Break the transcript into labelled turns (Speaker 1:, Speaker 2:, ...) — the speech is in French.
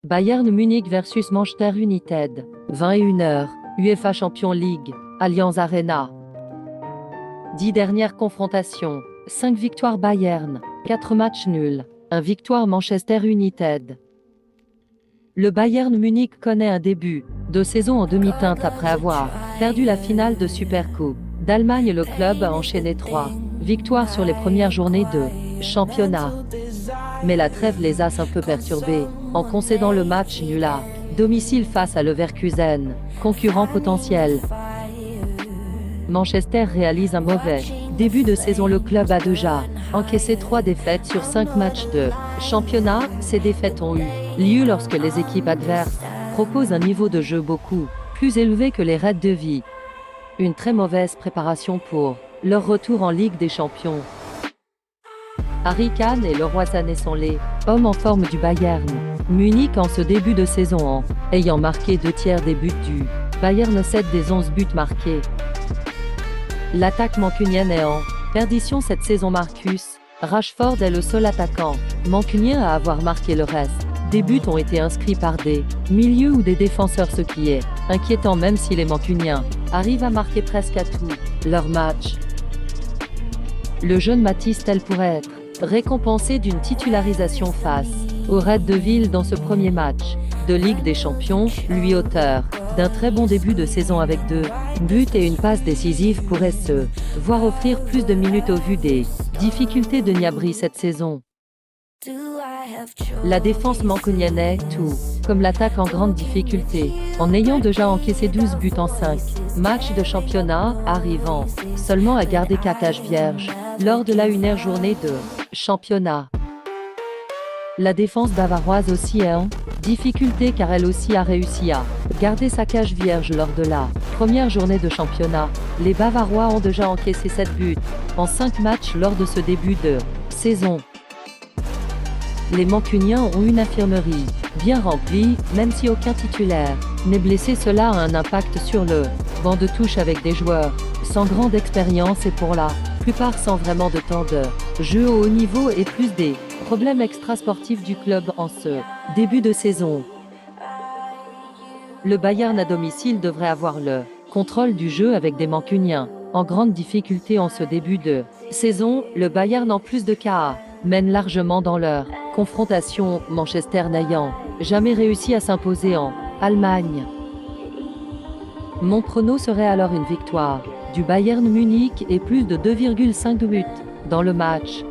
Speaker 1: Bayern Munich versus Manchester United. 21h, UEFA Champions League, Allianz Arena. 10 dernières confrontations, 5 victoires Bayern, 4 matchs nuls, 1 victoire Manchester United. Le Bayern Munich connaît un début de saison en demi-teinte après avoir perdu la finale de Supercoupe d'Allemagne. Le club a enchaîné 3 victoires sur les premières journées de championnat. Mais la trêve les a un peu perturbés, en concédant le match nul à domicile face à Leverkusen, concurrent potentiel. Manchester réalise un mauvais début de saison. Le club a déjà encaissé 3 défaites sur 5 matchs de championnat. Ces défaites ont eu lieu lorsque les équipes adverses proposent un niveau de jeu beaucoup plus élevé que les Reds de Vie. Une très mauvaise préparation pour leur retour en Ligue des Champions. Harry Kane et Leroy Sané sont les hommes en forme du Bayern Munich en ce début de saison, en ayant marqué 2 tiers des buts du Bayern. 7 des 11 buts marqués. L'attaque mancunienne est en perdition cette saison. Marcus Rashford est le seul attaquant mancunien à avoir marqué. Le reste des buts ont été inscrits par des milieux ou des défenseurs, ce qui est inquiétant même si les mancuniens arrivent à marquer presque à tous leurs matchs. Le jeune Mathys Tel pourrait être récompensé d'une titularisation face au Red Devils dans ce premier match de Ligue des Champions. Lui, auteur d'un très bon début de saison avec 2 buts et une passe décisive, pourrait se voir offrir plus de minutes au vu des difficultés de Gnabry cette saison. La défense mancunienne est, tout comme l'attaque, en grande difficulté, en ayant déjà encaissé 12 buts en 5 matchs de championnat, arrivant seulement à garder 4 cages vierges lors de la 1e journée de championnat. La défense bavaroise aussi est en difficulté car elle aussi a réussi à garder sa cage vierge lors de la 1re journée de championnat. Les Bavarois ont déjà encaissé 7 buts en 5 matchs lors de ce début de saison. Les Mancuniens ont une infirmerie bien remplie, même si aucun titulaire n'est blessé. Cela a un impact sur le banc de touche avec des joueurs sans grande expérience et pour la plupart sans vraiment de temps de jeu au haut niveau, et plus des problèmes extrasportifs du club en ce début de saison. Le Bayern à domicile devrait avoir le contrôle du jeu avec des Mancuniens en grande difficulté en ce début de saison. Le Bayern, en plus de KA, mène largement dans leur confrontation, Manchester n'ayant jamais réussi à s'imposer en Allemagne. Mon prono serait alors une victoire du Bayern Munich et plus de 2,5 buts dans le match.